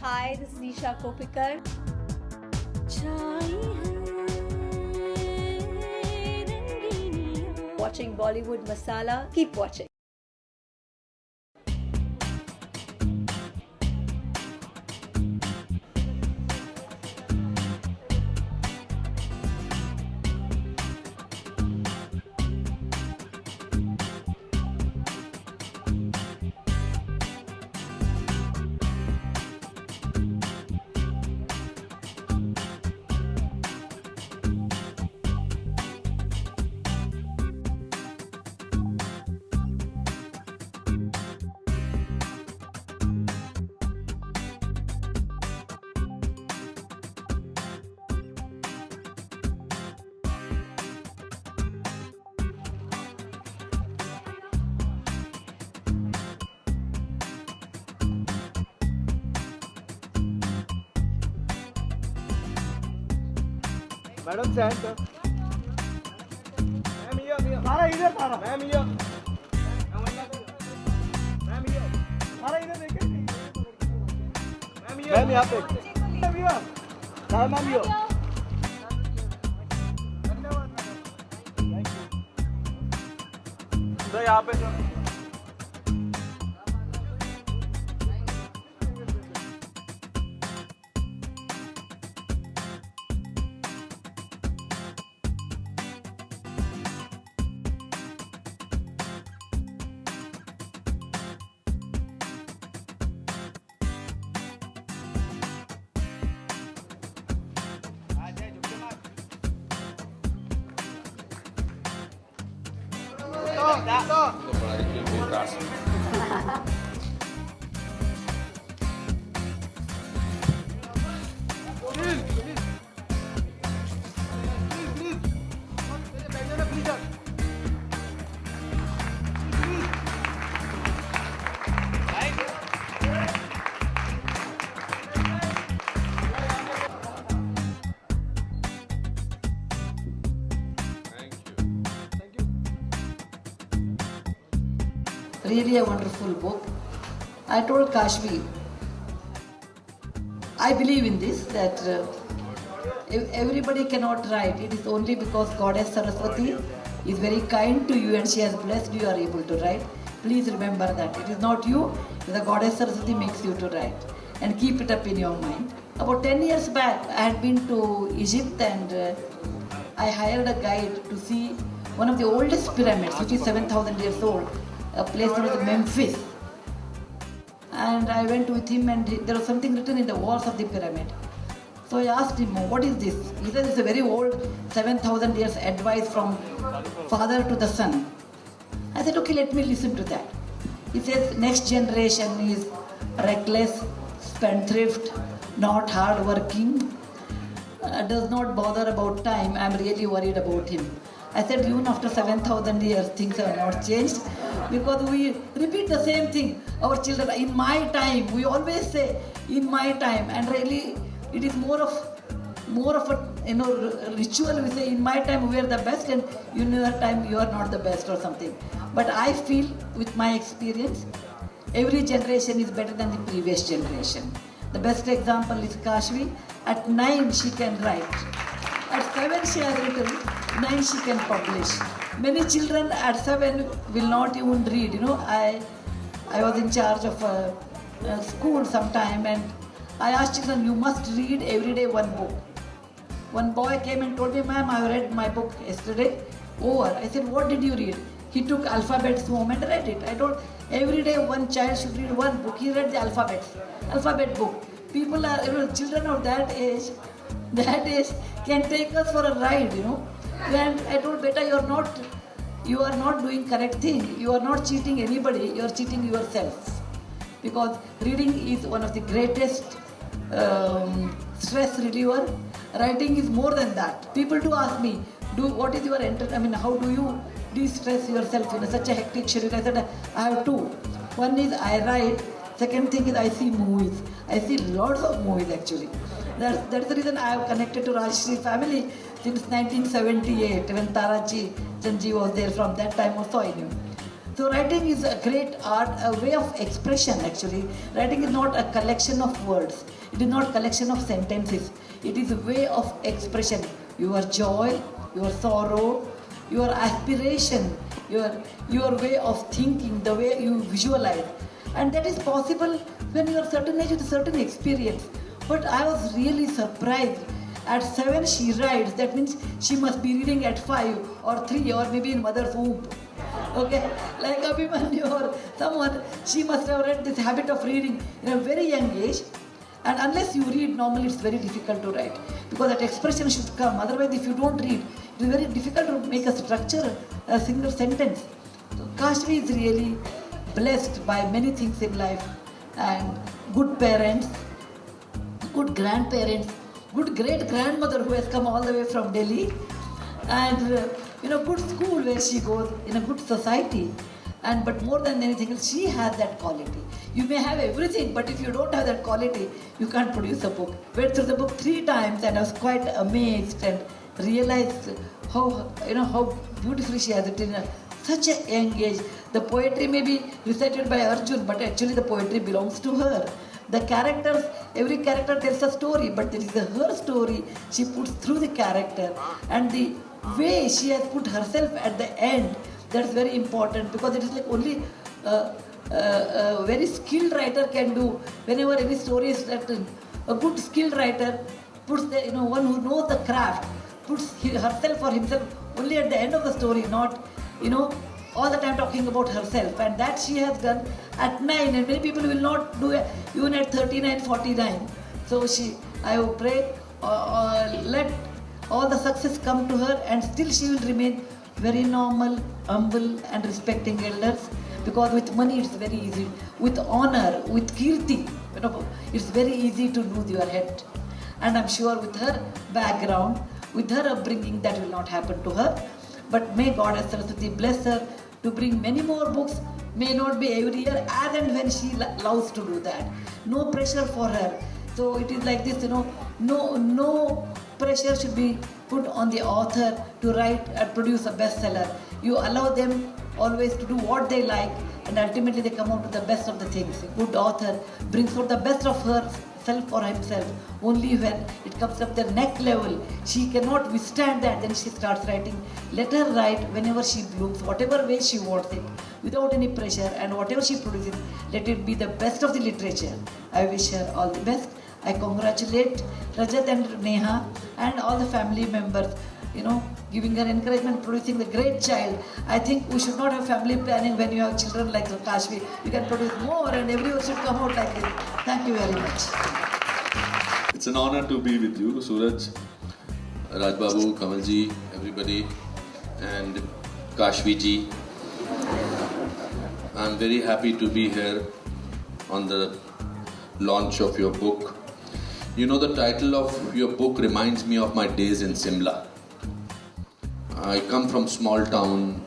Hi, this is Nisha Kopikar. Watching Bollywood Masala. Keep watching. Madam centre ma'am ये सारा इधर सारा ma'am ये मैम ये सारा इधर देखे मैम यहाँ पे मैम ये सारा मैम ये धन्यवाद यहाँ पे Really a wonderful book. I told Kashvi, I believe in this, that if everybody cannot write. It is only because Goddess Saraswati is very kind to you and she has blessed you are able to write. Please remember that. It is not you, the Goddess Saraswati makes you to write. And keep it up in your mind. About 10 years back, I had been to Egypt and I hired a guide to see one of the oldest pyramids, which is 7,000 years old. A place known as Memphis. And I went with him and there was something written in the walls of the pyramid. So I asked him, what is this? He said, it's a very old 7,000 years advice from father to the son. I said, okay, let me listen to that. He says, next generation is reckless, spendthrift, not hard-working, does not bother about time. I'm really worried about him. I said, even after 7,000 years, things have not changed because we repeat the same thing. Our children, in my time, we always say, in my time, and really, it is more of a ritual. We say, in my time, we are the best, and in your time, you are not the best or something. But I feel, with my experience, every generation is better than the previous generation. The best example is Kashvi. At 9, she can write. At 7, she has written. 9, she can publish. Many children at 7 will not even read. You know, I was in charge of a school sometime, and I asked children, you must read every day one book. One boy came and told me, ma'am, I read my book yesterday. Over. I said, what did you read? He took alphabets home and read it. I told, every day one child should read one book. He read the alphabet book. People are, children of that age can take us for a ride, you know. And I told, beta, you are not doing correct thing. You are not cheating anybody. You are cheating yourself. Because reading is one of the greatest stress reliever. Writing is more than that. People do ask me, what is your how do you de-stress yourself in such a hectic schedule? I said, I have two. One is I write. Second thing is I see movies. I see lots of movies actually. That's the reason I have connected to Rajshri family since 1978 when Taraji Chanji was there. From that time also I knew. So writing is a great art, a way of expression actually. Writing is not a collection of words. It is not a collection of sentences. It is a way of expression. Your joy, your sorrow, your aspiration, your way of thinking, the way you visualize. And that is possible when you are certain age with a certain experience. But I was really surprised. At 7 she writes, that means she must be reading at 5 or 3 or maybe in mother's womb. Okay, like Abhimanyu or someone, she must have read this habit of reading in a very young age. And unless you read, normally it's very difficult to write because that expression should come. Otherwise, if you don't read, it is very difficult to make a structure, a single sentence. So Kashvi is really blessed by many things in life, and good parents, good grandparents, good great grandmother who has come all the way from Delhi, and good school where she goes, in a good society. And but more than anything else, she has that quality. You may have everything, but if you don't have that quality, you can't produce a book. Went through the book 3 times, and I was quite amazed and realized how beautifully she has it in such a young age. The poetry may be recited by Arjun, but actually the poetry belongs to her. The characters, every character tells a story, but there is her story she puts through the character, and the way she has put herself at the end. That's very important because it is like only a very skilled writer can do. Whenever any story is written, a good skilled writer puts one who knows the craft puts herself or himself only at the end of the story, not all the time talking about herself. And that she has done at 9, and many people will not do it even at 39, 49. So I will pray, let all the success come to her, and still she will remain very normal, humble and respecting elders, because with money it's very easy. With honor, with kirti, it's very easy to lose your head. And I'm sure with her background, with her upbringing, that will not happen to her. But may Goddess Saraswati bless her to bring many more books. May not be every year, as and when she loves to do that. No pressure for her. So it is like this, no pressure should be put on the author to write and produce a bestseller. You allow them always to do what they like, and ultimately they come out with the best of the things. A good author brings out the best of herself or himself. Only when it comes up the next level, she cannot withstand that, then she starts writing. Let her write whenever she blooms, whatever way she wants it, without any pressure, and whatever she produces, let it be the best of the literature. I wish her all the best. I congratulate Rajat and Neha and all the family members, giving her encouragement, producing the great child. I think we should not have family planning when you have children like Kashvi. You can produce more, and everyone should come out like this. Thank you very much. It's an honor to be with you, Suraj, Rajbabu, Kamalji, everybody, and Kashvi ji. I'm very happy to be here on the launch of your book. The title of your book reminds me of my days in Simla. I come from small town,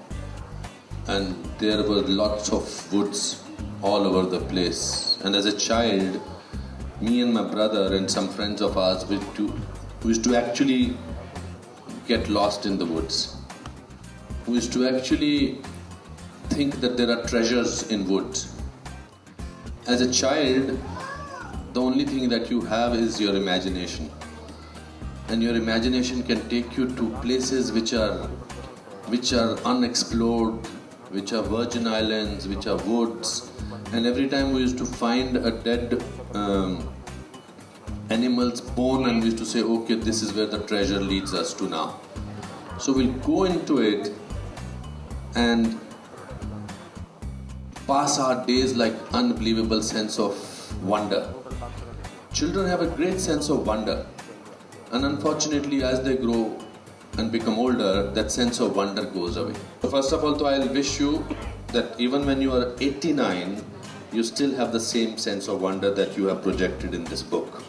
and there were lots of woods all over the place. And as a child, me and my brother and some friends of ours we used to actually get lost in the woods. We used to actually think that there are treasures in woods. As a child, the only thing that you have is your imagination. And your imagination can take you to places which are unexplored, which are virgin islands, which are woods. And every time we used to find a dead animal's bone, and we used to say, okay, this is where the treasure leads us to now. So we'll go into it and pass our days like unbelievable sense of wonder. Children have a great sense of wonder, and unfortunately as they grow and become older, that sense of wonder goes away. So first of all, I'll wish you that even when you are 89, you still have the same sense of wonder that you have projected in this book.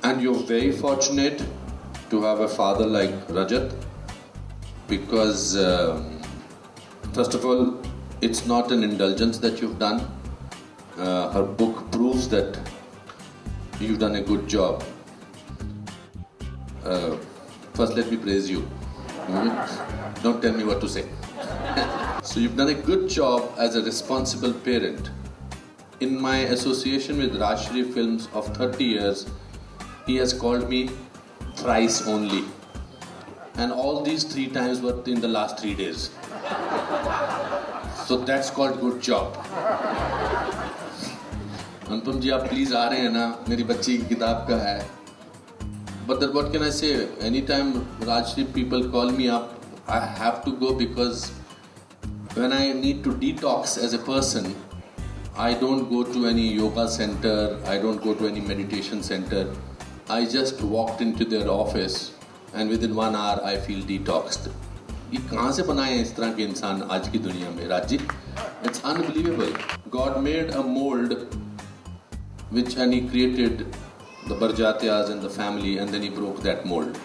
And you're very fortunate to have a father like Rajat, because first of all, it's not an indulgence that you've done. Her book proves that you've done a good job. First, let me praise you. Don't tell me what to say. So you've done a good job as a responsible parent. In my association with Rajshri Films of 30 years, he has called me thrice only. And all these 3 times were in the last 3 days. So that's called good job. अनुपम जी आप please आ रहे हैं ना, मेरी बच्ची की किताब का है. But then what can I say? Anytime Rajshri people call me up, I have to go because when I need to detox as a person, I don't go to any yoga center, I don't go to any meditation center. I just walked into their office and within 1 hour I feel detoxed. ये कहाँ से बनाए हैं इस तरह के इंसान आज की दुनिया में राजी? It's unbelievable. God made a mold and he created the Barjatias and the family, and then he broke that mold.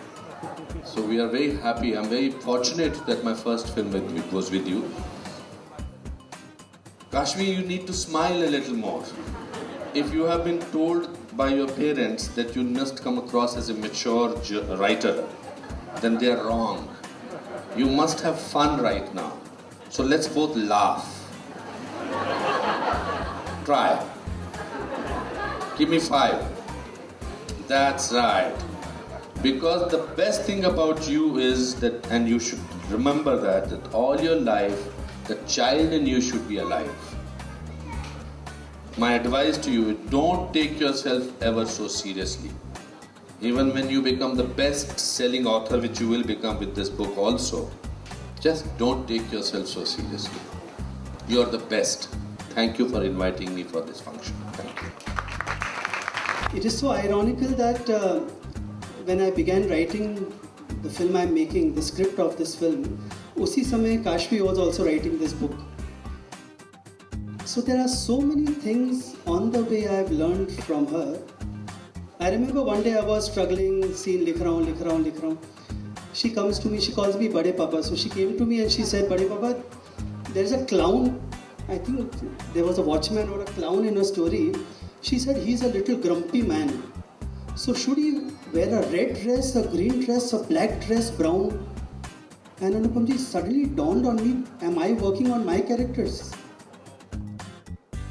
So we are very happy. I'm very fortunate that my first film was with you. Kashmir, you need to smile a little more. If you have been told by your parents that you must come across as a mature writer, then they are wrong. You must have fun right now. So let's both laugh. Try. Give me 5. That's right. Because the best thing about you is that, and you should remember that all your life, the child in you should be alive. My advice to you is don't take yourself ever so seriously. Even when you become the best-selling author, which you will become with this book also, just don't take yourself so seriously. You are the best. Thank you for inviting me for this function. Thank you. It is so ironical that when I began writing the film I'm making, the script of this film, usi samay Kashvi was also writing this book. So there are so many things on the way I've learned from her. I remember one day I was struggling, scene likh raha hu. She comes to me, she calls me Bade Papa. So she came to me and she said, Bade Papa, there is a clown. I think there was a watchman or a clown in a story. She said he's a little grumpy man. So should he wear a red dress, a green dress, a black dress, brown? And Anupamji, suddenly dawned on me, am I working on my characters?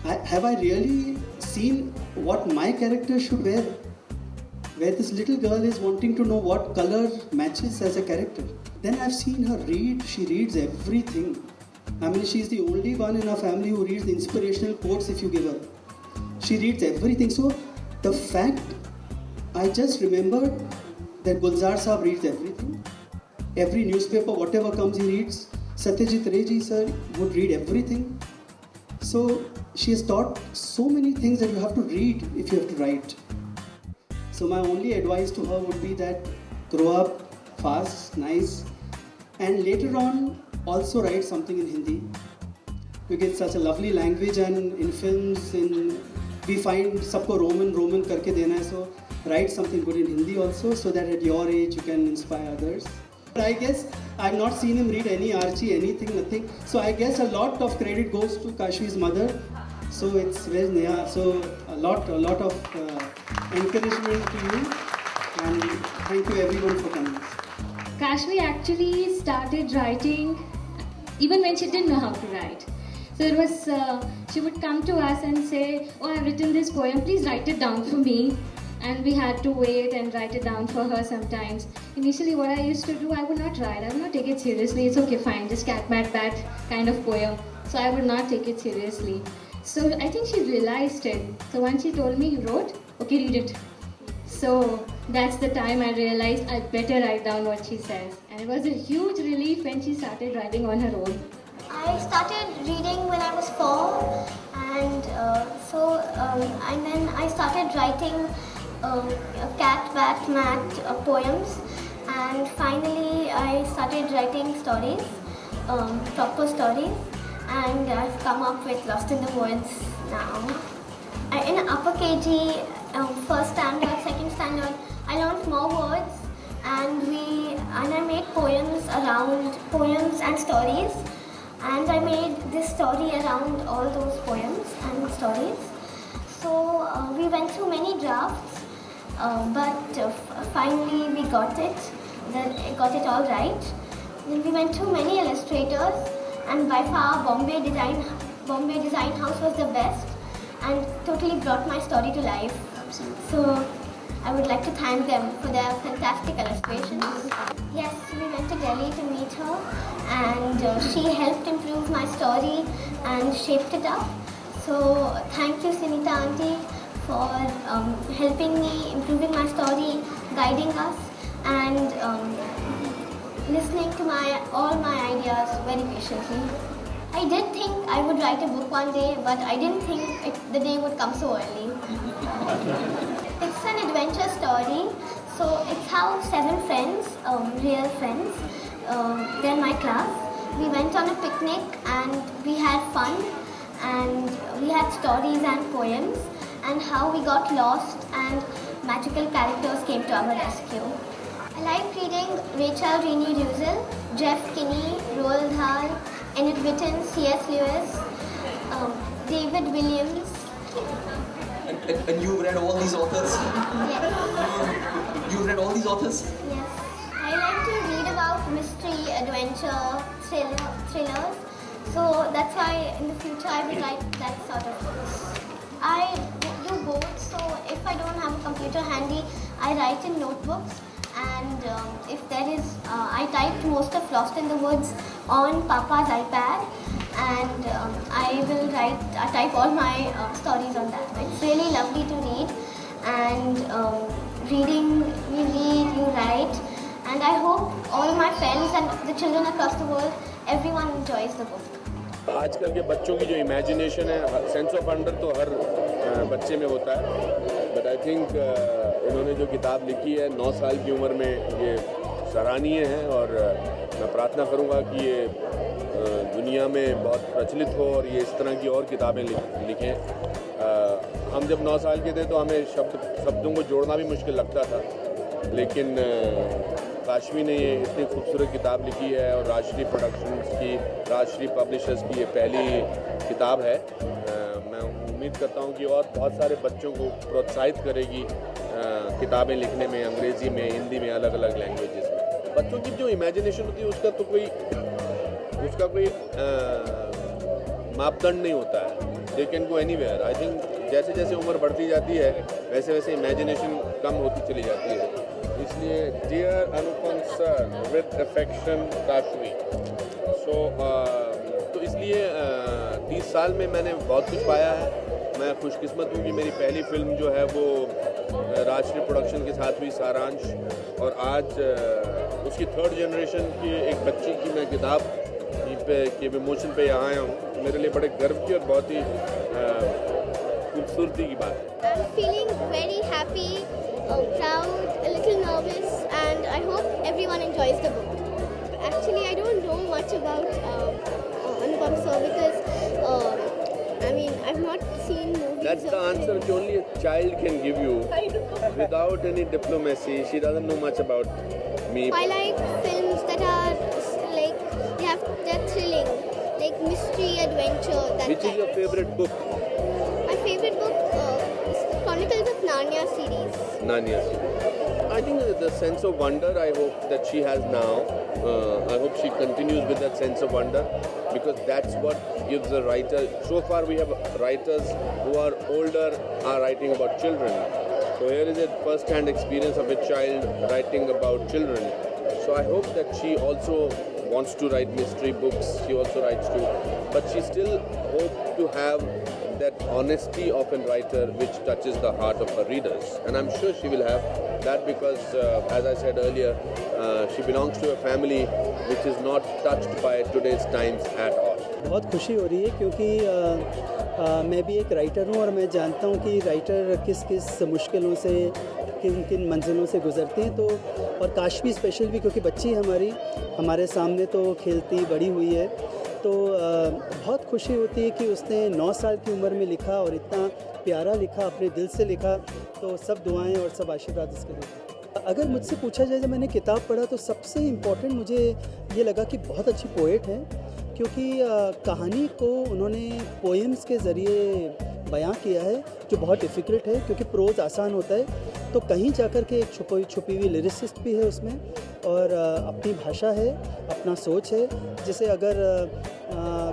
Have I really seen what my character should wear? Where this little girl is wanting to know what color matches as a character. Then I've seen her read, she reads everything. I mean, she's the only one in our family who reads the inspirational quotes if you give her. She reads everything. So the fact, I just remembered that Gulzar Saab reads everything. Every newspaper, whatever comes, he reads. Satyajit Ray ji sir would read everything. So she has taught so many things that you have to read if you have to write. So my only advice to her would be that grow up fast, nice, and later on also write something in Hindi. Because it's such a lovely language, and in films, we find sabko Roman karke dena hai, so write something good in Hindi also, so that at your age you can inspire others. But I guess I've not seen him read any Archie, anything, nothing. So I guess a lot of credit goes to Kashvi's mother. So it's very Neha. So a lot of encouragement to you, and thank you everyone for coming. Kashvi actually started writing even when she didn't know how to write. So it was, she would come to us and say, oh, I've written this poem, please write it down for me. And we had to wait and write it down for her sometimes. Initially what I used to do, I would not write, I would not take it seriously. It's okay, fine, just cat, bat kind of poem. So I would not take it seriously. So I think she realized it. So once she told me, you wrote, okay, read it. So that's the time I realized I better write down what she says. And it was a huge relief when she started writing on her own. I started reading when I was 4, and and then I started writing cat, bat, mat poems, and finally I started writing stories, proper stories, and I've come up with Lost in the Woods now. In upper KG, first standard, second standard, I learned more words, and I made poems and stories. And I made this story around all those poems and stories. So we went through many drafts, but finally we got it. Got it all right. Then we went to many illustrators, and by far Bombay Design House was the best and totally brought my story to life. Absolutely. So I would like to thank them for their fantastic illustrations. Yes, we went to Delhi to meet her, and she helped improve my story and shaped it up. So thank you, Sunita auntie, for helping me, improving my story, guiding us, and listening to all my ideas very patiently. I did think I would write a book one day, but I didn't think the day would come so early. It's an adventure story, so it's how 7 friends, real friends, they're my class. We went on a picnic and we had fun, and we had stories and poems, and how we got lost and magical characters came to our rescue. I like reading Rachel Rini Russell, Jeff Kinney, Roald Dahl, Enid Blyton, C.S. Lewis, David Williams. And you've read all these authors? Yes. You've read all these authors? Yes. I like to read about mystery, adventure, thrillers. So that's why in the future I will write that sort of books. I do both, so if I don't have a computer handy, I write in notebooks. And if there is, I typed most of Lost in the Woods on Papa's iPad, and I will type all my stories on that. It's really lovely to read, and reading, you read, you write, and I hope all my friends and the children across the world, everyone enjoys the book. आजकल के बच्चों की जो imagination है, sense of wonder तो हर बच्चे में होता है, बट आई थिंक इन्होंने जो किताब लिखी है 9 साल की उम्र में, ये सराहनीय है, और मैं प्रार्थना करूंगा कि ये दुनिया में बहुत प्रचलित हो और ये इस तरह की और किताबें लिखें। हम जब 9 साल के थे तो हमें शब्दों को जोड़ना भी मुश्किल लगता था, लेकिन काशवी ने ये इतनी खूबसूरत किताब लिखी है, और राजश्री प्रोडक्शंस की, राजश्री पब्लिशर्स की ये पहली किताब है। मैं उम्मीद करता हूँ कि और बहुत सारे बच्चों को प्रोत्साहित करेगी किताबें लिखने में, अंग्रेज़ी में, हिंदी में, अलग अलग लैंग्वेजेस में। बच्चों की जो इमेजिनेशन होती है उसका कोई मापदंड नहीं होता है, they can go anywhere. I think जैसे जैसे उम्र बढ़ती जाती है वैसे वैसे इमेजिनेशन कम होती चली जाती है। इसलिए dear Anupam sir, with affection Kashvi. तो इसलिए 30 साल में मैंने बहुत कुछ पाया है। मैं खुशकिस्मत हूँ कि मेरी पहली फिल्म जो है वो राजश्री प्रोडक्शन के साथ हुई, सारांश, और आज उसकी 3rd जनरेशन की एक बच्ची की मैं किताब के विमोचन पे यहाँ आया हूँ। मेरे लिए बड़े गर्व की और बहुत ही खूबसूरती की बात है। I'm feeling very happy, proud, a little nervous, and I hope everyone enjoys the book. Actually, I don't know much about Anupam sir because I've not seen movies. That's the answer which only a child can give you without any diplomacy. She doesn't know much about me. I like films that are they're thrilling, like mystery, adventure. Which is your favorite book? My favorite book is Chronicles of Narnia series. Narnia series. I think the sense of wonder I hope that she has now, I hope she continues with that sense of wonder, because that's what gives a writer. So far we have writers who are older are writing about children. So here is a first-hand experience of a child writing about children. So I hope that she also wants to write mystery books. She also writes too, but she still hopes to have that honesty of a writer which touches the heart of her readers, and I'm sure she will have that because as I said earlier, she belongs to a family which is not touched by today's times at all. बहुत खुशी हो रही है क्योंकि मैं भी एक writer हूँ और मैं जानता हूँ कि राइटर किस किस मुश्किलों से, किन किन मंजिलों से गुजरते हैं। तो और काशवी स्पेशल भी क्योंकि बच्ची हमारे सामने तो खेलती बड़ी हुई है, तो बहुत खुशी होती है कि उसने 9 साल की उम्र में लिखा और इतना प्यारा लिखा, अपने दिल से लिखा। तो सब दुआएं और सब आशीर्वाद इसके लिए। अगर मुझसे पूछा जाए, जब मैंने किताब पढ़ा तो सबसे इम्पोर्टेंट मुझे ये लगा कि बहुत अच्छी पोएट हैं, क्योंकि कहानी को उन्होंने पोएम्स के ज़रिए बयां किया है जो बहुत डिफ़िकल्ट है, क्योंकि प्रोज़ आसान होता है। तो कहीं जाकर के एक छुपी हुई लिरिसिस्ट भी है उसमें, और अपनी भाषा है, अपना सोच है। जैसे अगर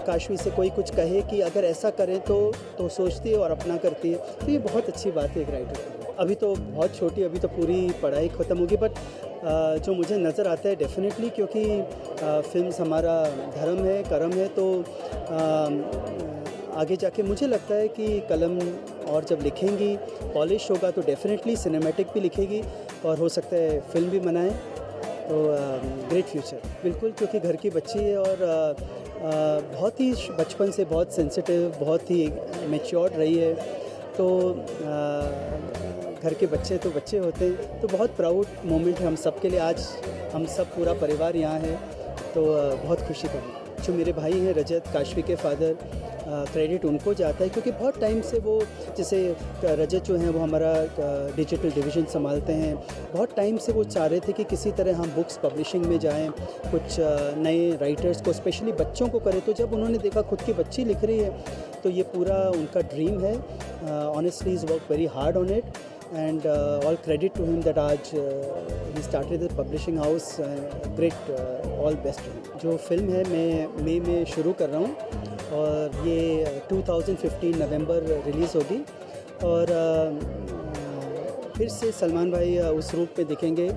काशवी से कोई कुछ कहे कि अगर ऐसा करें तो सोचती है और अपना करती है, तो ये बहुत अच्छी बात है एक राइटर की। अभी तो बहुत छोटी, अभी तो पूरी पढ़ाई ख़त्म होगी, बट जो मुझे नज़र आता है डेफिनेटली, क्योंकि फिल्म्स हमारा धर्म है, कर्म है, तो आगे जाके मुझे लगता है कि कलम और जब लिखेंगी, पॉलिश होगा तो डेफिनेटली सिनेमैटिक भी लिखेगी और हो सकता है फिल्म भी बनाए, तो ग्रेट फ्यूचर बिल्कुल, क्योंकि घर की बच्ची है और बहुत ही बचपन से बहुत सेंसिटिव, बहुत ही मैच्योर्ड रही है, तो घर के बच्चे तो बच्चे होते हैं, तो बहुत प्राउड मोमेंट है हम सब के लिए। आज हम सब पूरा परिवार यहाँ है, तो बहुत खुशी का। जो मेरे भाई हैं रजत, काशवी के फादर, क्रेडिट उनको जाता है, क्योंकि बहुत टाइम से वो, जैसे रजत जो हैं वो हमारा डिजिटल डिवीज़न संभालते हैं, बहुत टाइम से वो चाह रहे थे कि किसी तरह हम बुक्स पब्लिशिंग में जाएं, कुछ नए राइटर्स को, स्पेशली बच्चों को करें। तो जब उन्होंने देखा खुद की बच्ची लिख रही है, तो ये पूरा उनका ड्रीम है। Honestly is work very hard on it, and all credit to him that आज he started the publishing house, great, all best to him। जो फिल्म है मैं मई में शुरू कर रहा हूँ और ये 2015 नवंबर रिलीज़ होगी, और फिर से सलमान भाई उस रूप में दिखेंगे,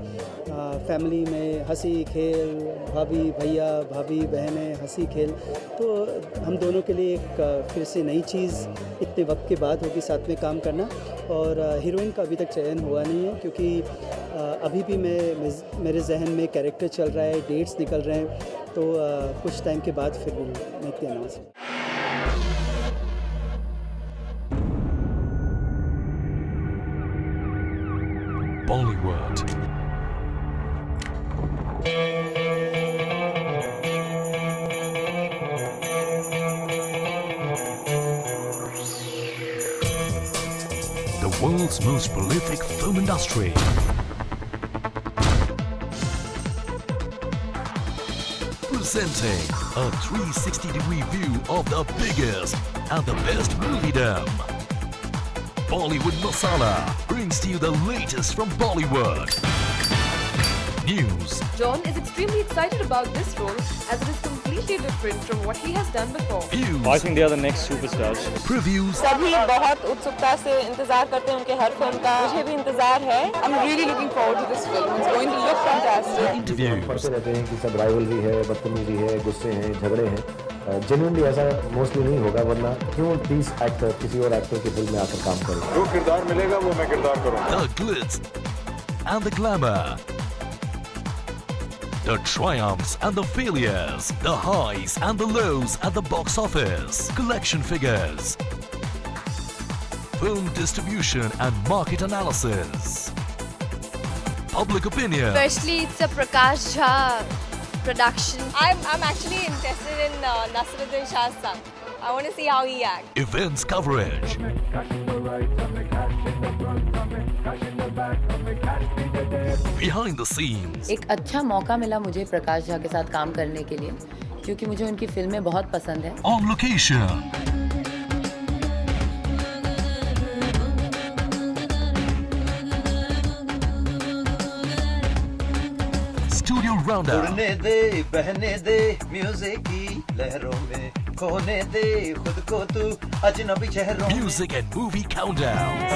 फैमिली में हंसी खेल, भाभी भैया, भाभी बहनें, हंसी खेल। तो हम दोनों के लिए एक फिर से नई चीज़ इतने वक्त के बाद होगी साथ में काम करना। और हीरोइन का अभी तक चयन हुआ नहीं है, क्योंकि अभी भी मेरे जहन में कैरेक्टर चल रहा है, डेट्स निकल रहे हैं, तो कुछ टाइम के बाद फिर make the announcement. Bollywood. The world's most prolific film industry. Presenting a 360-degree view of the biggest and the best moviedom. Bollywood Masala brings to you the latest from Bollywood. News. John is extremely excited about this role as it is completely different from what he has done before. Views. I think they are the next superstars. Previews. सभी बहुत उत्सुकता से इंतजार करते हैं उनके हर film का। मुझे भी इंतजार है। I'm really looking forward to this film. It's going to look fantastic. Interviews. पढ़ते रहते हैं कि सब राइवलरी है, बदतमीजी है, गुस्से हैं, झगड़े हैं। जेन्युइनली ऐसा मोस्टली नहीं होगा, वरना क्यों 30 एक्टर किसी और एक्टर की फिल्म में आकर काम करें। जो किरदार मिलेगा वो मैं किरदार करूँगा। The glitz and the glamour. The triumphs and the failures, the highs and the lows at the box office, collection figures, film distribution and market analysis, public opinion. Firstly, it's a Prakash Jha production. I'm actually interested in Naseeruddin Shah's son. I want to see how he acts. Events coverage. Behind the scenes. एक अच्छा मौका मिला मुझे प्रकाश झा के साथ काम करने के लिए, क्योंकि मुझे उनकी फिल्में बहुत पसंद है। On location. Studio roundup. उड़ने दे, बहने दे, म्यूजिक की लहरों में खोने दे खुद को तू अजनबी चेहरों में। Music and movie countdowns.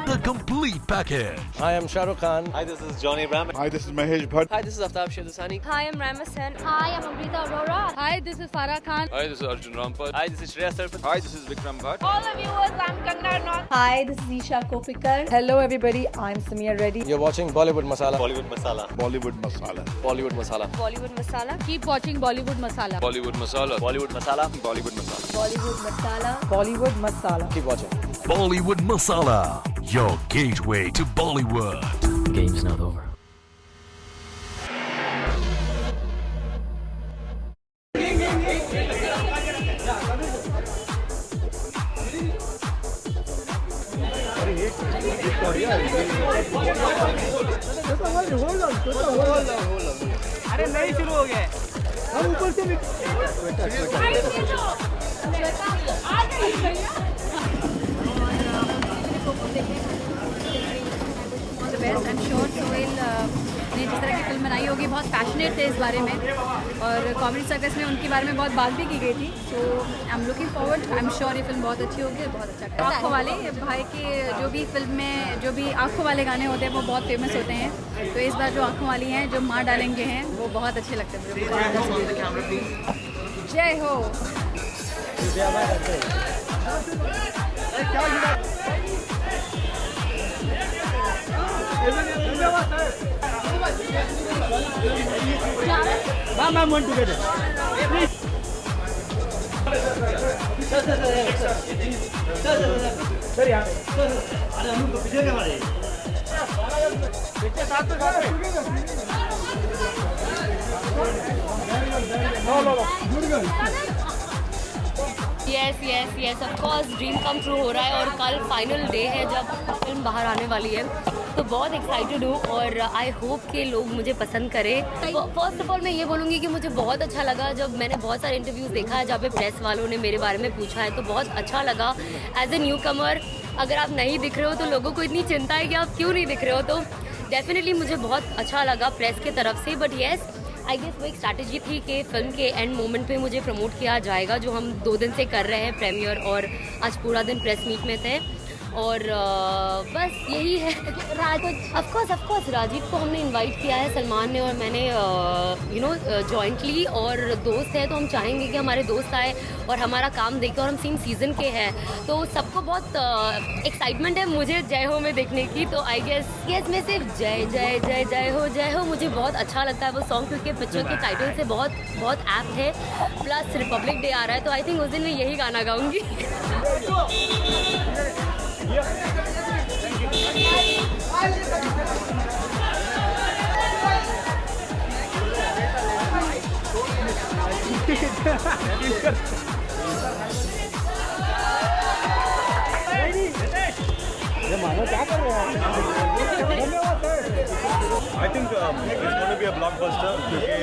The complete package. Hi, I'm Shah Rukh Khan. Hi, this is Johnny Abraham. Hi, this is Mahesh Bhatt. Hi, this is Aftab Shehzasani. Hi, I'm Rama Sen. Hi, I'm Amrita Arora. Hi, this is Farah Khan. Hi, this is Arjun Rampal. Hi, this is Shreya Sarpat. Hi, this is Vikram Bhatt. All the viewers, I'm Kangana Ranaut. Hi, this is Isha Kopikar. Hello everybody, I'm Samia Reddy. You're watching Bollywood Masala. Bollywood Masala. Bollywood Masala. Bollywood Masala. Bollywood Masala. Keep watching Bollywood Masala. Bollywood Masala. Bollywood Masala. Bollywood Masala. Bollywood Masala. Bollywood Masala. Keep watching. Bollywood Masala. Your gateway to Bollywood. Game's not over. अरे नहीं शुरू हो गया, हम ऊपर से best. I am sure Sohail ने जिस तरह की फिल्म बनाई होगी बहुत पैशनेट थे इस बारे में, और कॉमेडी सर्कस में उनके बारे में बहुत बात भी की गई थी। So I am looking forward. I am sure ये फिल्म बहुत अच्छी होगी और बहुत अच्छा। आँखों वाले भाई के जो भी फिल्म में जो भी आँखों वाले गाने होते हैं वो बहुत फेमस होते हैं, तो इस बार जो आँखों वाली हैं जो मार डालेंगे हैं वो बहुत अच्छे लगते हैं मुझे। जय हो। Ma'am, one together. Sir, यहाँ पे। अरे हम लोग पीछे क्या मारे? साथ Yes, of course, dream come true हो रहा है और कल फाइनल डे है जब फिल्म बाहर आने वाली है, तो बहुत एक्साइटेड हूँ और आई होप कि लोग मुझे पसंद करें। फर्स्ट ऑफ ऑल मैं ये बोलूँगी कि मुझे बहुत अच्छा लगा जब मैंने बहुत सारे इंटरव्यूज़ देखा है जहाँ पे प्रेस वालों ने मेरे बारे में पूछा है, तो बहुत अच्छा लगा। एज ए न्यू कमर अगर आप नहीं दिख रहे हो तो लोगों को इतनी चिंता है कि आप क्यों नहीं दिख रहे हो, तो डेफिनेटली मुझे बहुत अच्छा लगा प्रेस की तरफ से। बट येस, आई गेस वो एक स्ट्रैटेजी थी कि फिल्म के एंड मोमेंट पे मुझे प्रमोट किया जाएगा, जो हम 2 दिन से कर रहे हैं प्रीमियर, और आज पूरा दिन प्रेस मीट में थे। और बस यही है। ऑफ कोर्स राजीव को हमने इनवाइट किया है, सलमान ने और मैंने जॉइंटली, और दोस्त है तो हम चाहेंगे कि हमारे दोस्त आए और हमारा काम देखें, और हम सेम सीज़न के हैं तो सबको बहुत एक्साइटमेंट है मुझे जय हो में देखने की। तो आई गेस मैं सिर्फ जय जय जय जय हो मुझे बहुत अच्छा लगता है वो सॉन्ग, क्योंकि पिक्चर के टाइटल से बहुत ऐप्ट है, प्लस रिपब्लिक डे आ रहा है तो आई थिंक उस दिन मैं यही गाना गाऊंगी। मानो क्या कर रहे हैं? I think it's going to be a blockbuster क्योंकि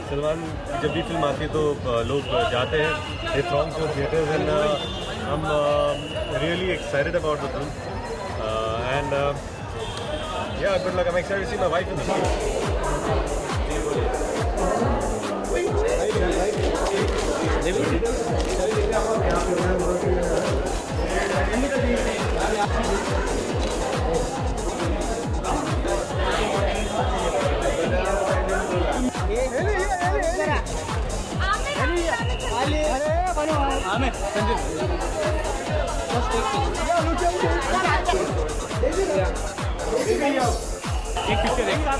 सलमान जब भी फिल्म आती है तो लोग जाते हैं, they throng to theatres and I'm really excited about the film and yeah, good luck. I'm excited to see my wife in the film. एक पिक्चर एक साथ